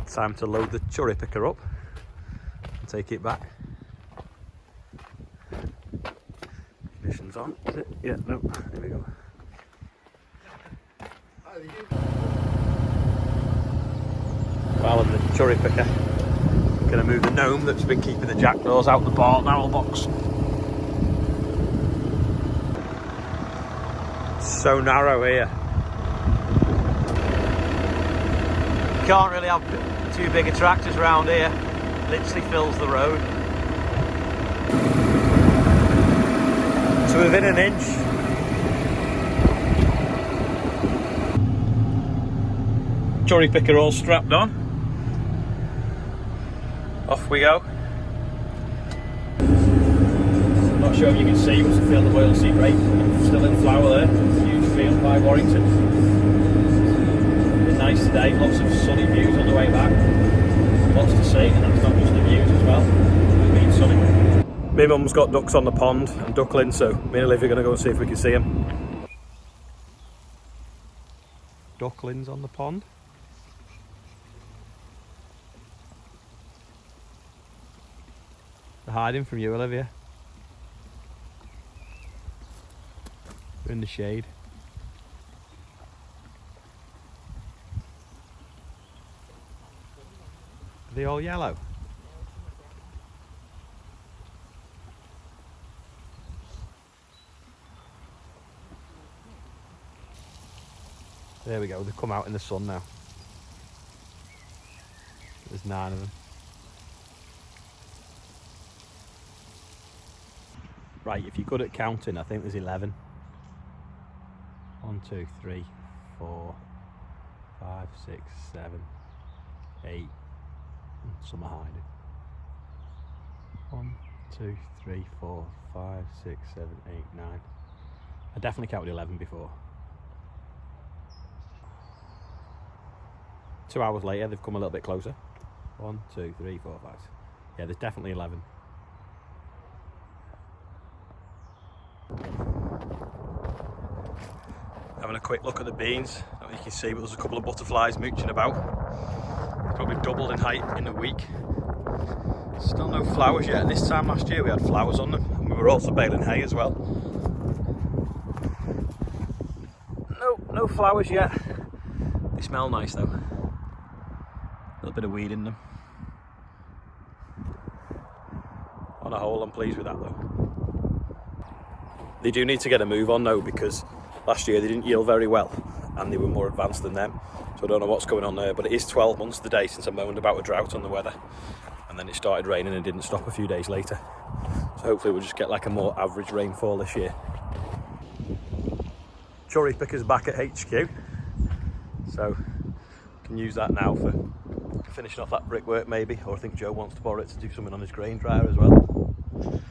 Time to load the CHURRY picker up and take it back. Ignition's on, is it? Yeah, no, there we go. Piling the CHURRY picker. Gonna move the gnome that's been keeping the jackdaws out the barn box. So narrow here. You can't really have too big of tractors around here. Literally fills the road. So within an inch. CHURRY picker all strapped on. Off we go. I'm not sure if you can see, but the field of oilseed rape still in flower there. Huge field by Warrington. It's nice today, lots of sunny views on the way back. Lots to see, and that's not just the views as well. It's been sunny. My mum's got ducks on the pond and ducklings, so me and Olivia are going to go and see if we can see them. Ducklings on the pond. They're hiding from you, Olivia. They're in the shade. Are they all yellow? There we go, they've come out in the sun now. There's 9 of them. Right, if you're good at counting, I think there's 11. 1, 2, 3, 4, 5, 6, 7, 8. Some are hiding. 1, 2, 3, 4, 5, 6, 7, 8, 9. I definitely counted 11 before. 2 hours later, they've come a little bit closer. 1, 2, 3, 4, 5. Yeah, there's definitely 11. Having a quick look at the beans. I don't know if you can see, but there's a couple of butterflies mooching about. Probably doubled in height in a week. Still no flowers yet, and this time last year we had flowers on them, and we were also baling hay as well. No flowers yet. They smell nice though. A little bit of weed in them. On a whole, I'm pleased with that though. They do need to get a move on though, because last year they didn't yield very well and they were more advanced than them. So I don't know what's going on there, but it is 12 months today since I moaned about a drought on the weather. And then it started raining and didn't stop a few days later. So hopefully we'll just get like a more average rainfall this year. CHURRY picker's back at HQ. So can use that now for finishing off that brickwork maybe, or I think Joe wants to borrow it to do something on his grain dryer as well. So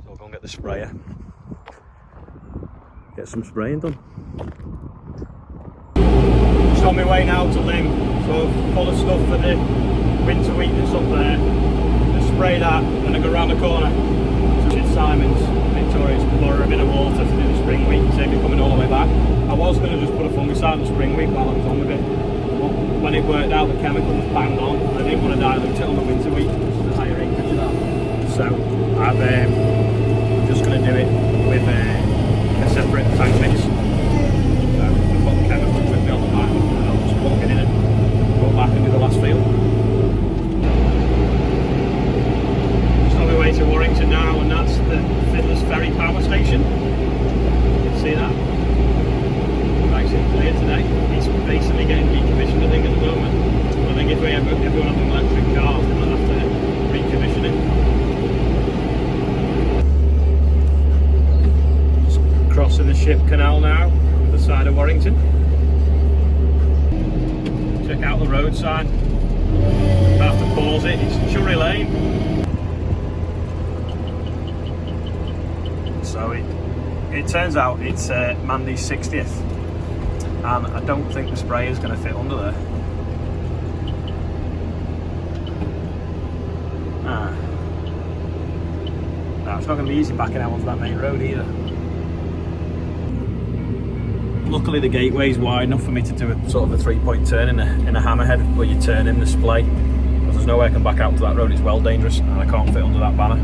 I'll go and get the sprayer. Get some spraying done. Just on my way now to Lim, so full of stuff for the winter wheat that's up there. Just spray that and I go round the corner to Simon's, Victoria's, pour a bit of water to do the spring wheat, save it coming all the way back. I was going to just put a fungicide on the spring wheat while I was on with it, but when it worked out the chemical was banged on, I didn't want to dilute it on the winter wheat, the higher acreage of that. So I'm just going to do it with a separate tank mix. So I've got the chemical with me on the back and I'll just plug it in and go back and do the last field. Just on my way to Warrington now, and that's the Fiddler's Ferry power station. You can see that. Nice and clear today. It's basically getting decommissioned I think at the moment. I think if everyone had an electric car, they might have to recommission it. Crossing the ship canal now, the side of Warrington. Check out the road sign. I have to pause it, it's CHURRY Lane. So it turns out it's Mandy's 60th, and I don't think the spray is going to fit under there. No, it's not going to be easy backing out onto that main road either. Luckily the gateway's wide enough for me to do a sort of a 3-point turn in a hammerhead where you turn in the splay, because there's no way I can back out to that road. It's well dangerous and I can't fit under that banner.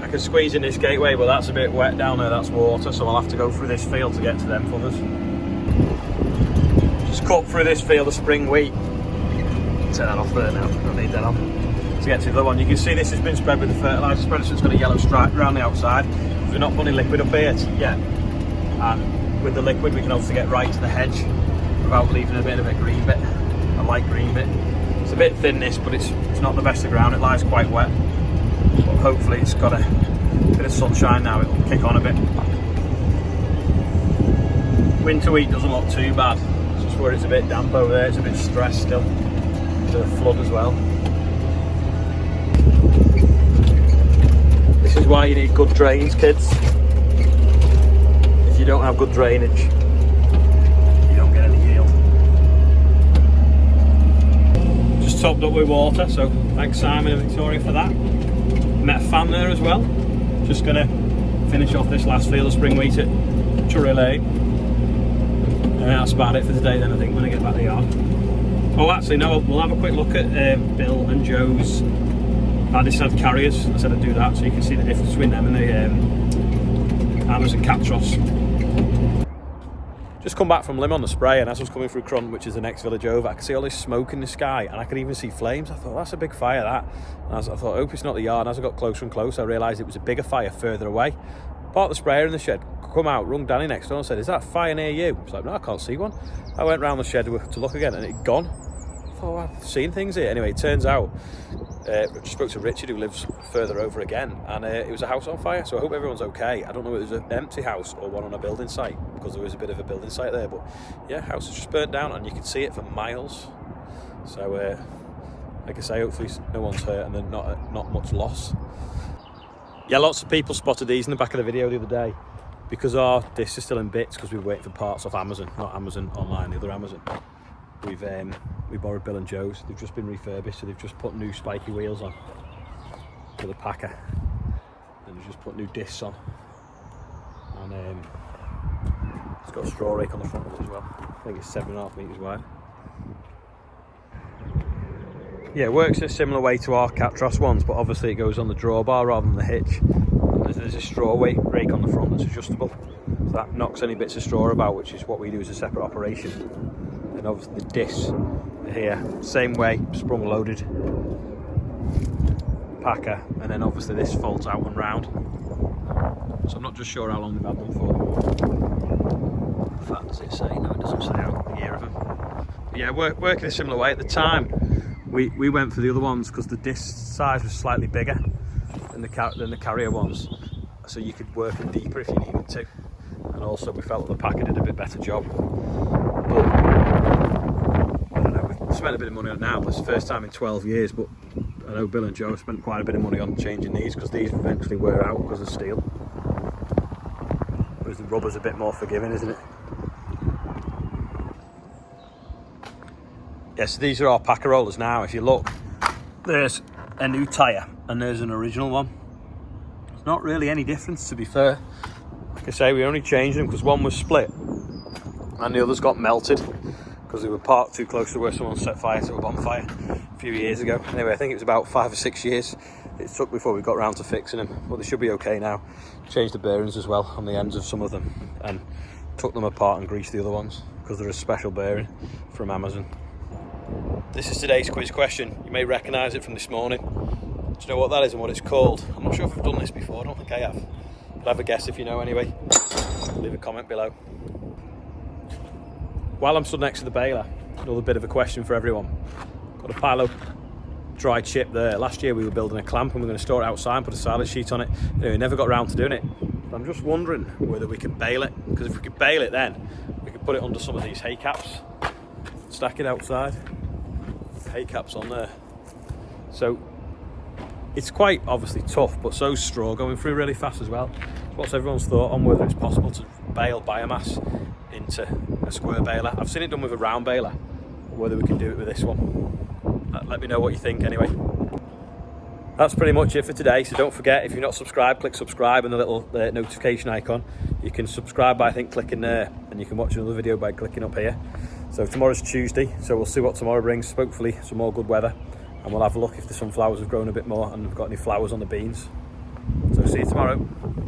I can squeeze in this gateway, but that's a bit wet down there, that's water, so I'll have to go through this field to get to them fuckers. Just cut through this field of spring wheat. Take that off there now, don't need that on. To get to the other one, you can see this has been spread with the fertiliser spreader, so it's got a yellow stripe around the outside. We're not putting liquid up here yet, and with the liquid we can obviously get right to the hedge without leaving a bit of a green bit, a light green bit. It's a bit thin this, but it's not the best of ground, it lies quite wet, but hopefully it's got a bit of sunshine now, it'll kick on a bit. Winter wheat doesn't look too bad, it's just where it's a bit damp over there, it's a bit stressed still. There's a flood as well. This is why you need good drains, kids. If you don't have good drainage, you don't get any yield. Just topped up with water, so thanks Simon and Victoria for that. Met a fan there as well. Just gonna finish off this last field of spring wheat at CHURRY. And that's about it for today then, I think, when I get back to the yard. Oh, actually, no, we'll have a quick look at Bill and Joe's. I just had carriers, I said I'd do that so you can see the difference between them and the hammers and catros. Just come back from Lim on the spray, and as I was coming through Crunt, which is the next village over, I could see all this smoke in the sky and I could even see flames. I thought, that's a big fire, that. And I thought, I hope it's not the yard. And as I got closer and closer, I realised it was a bigger fire further away. Parked the sprayer in the shed, come out, rung Danny next door and said, is that fire near you? I was like, no, I can't see one. I went round the shed to look again and it'd gone. I thought, I've seen things here. Anyway, it turns out, I spoke to Richard who lives further over again, and it was a house on fire, so I hope everyone's okay. I don't know if it was an empty house or one on a building site, because there was a bit of a building site there, but yeah, house is just burnt down and you can see it for miles. So like I say, hopefully no one's hurt and then not much loss. Yeah, lots of people spotted these in the back of the video the other day, because our disc is still in bits because we were waiting for parts off Amazon, not Amazon online, the other Amazon. We borrowed Bill and Joe's. They've just been refurbished, so they've just put new spiky wheels on for the Packer, and they've just put new discs on, and it's got a straw rake on the front of it as well. I think it's 7.5 metres wide. Yeah, it works in a similar way to our Catros ones, but obviously it goes on the drawbar rather than the hitch. And there's a straw rake on the front that's adjustable, so that knocks any bits of straw about, which is what we do as a separate operation. And obviously the discs here, same way, sprung loaded Packer, and then obviously this folds out and round. So I'm not just sure how long they've had them for. In fact, does it say? No, it doesn't say out the year of them. But yeah, working a similar way. At the time, we went for the other ones because the disc size was slightly bigger than the carrier ones, so you could work them deeper if you needed to. And also we felt that the Packer did a bit better job. But I don't know, we've spent a bit of money on it now. It's the first time in 12 years, but I know Bill and Joe spent quite a bit of money on changing these because these eventually wear out because of steel. Whereas the rubber's a bit more forgiving, isn't it? Yes, so these are our Packer rollers now. If you look, there's a new tyre and there's an original one. There's not really any difference, to be fair. Like I say, we only changed them because one was split and the others got melted because they were parked too close to where someone set fire to a bonfire a few years ago. Anyway, I think it was about 5 or 6 years it took before we got around to fixing them, but they should be okay now. Changed the bearings as well on the ends of some of them and took them apart and greased the other ones because they're a special bearing from Amazon. This is today's quiz question. You may recognise it from this morning. Do you know what that is and what it's called? I'm not sure if I've done this before, I don't think I have. But have a guess if you know anyway. Leave a comment below. While I'm stood next to the baler, another bit of a question for everyone. Got a pile of dry chip there. Last year we were building a clamp and we were going to store it outside and put a silage sheet on it. Anyway, we never got around to doing it. But I'm just wondering whether we could bale it, because if we could bale it then, we could put it under some of these hay caps, stack it outside, hay caps on there. So it's quite obviously tough, but so's straw going through really fast as well. What's everyone's thought on whether it's possible to bale biomass into a square baler? I've seen it done with a round baler, or whether we can do it with this one. Let me know what you think anyway. that's pretty much it for today. So don't forget, if you're not subscribed, click subscribe and the little notification icon. You can subscribe by, I think, clicking there, and you can watch another video by clicking up here. So tomorrow's Tuesday, so we'll see what tomorrow brings. Hopefully some more good weather, and we'll have a look if the sunflowers have grown a bit more and we've got any flowers on the beans. So see you tomorrow.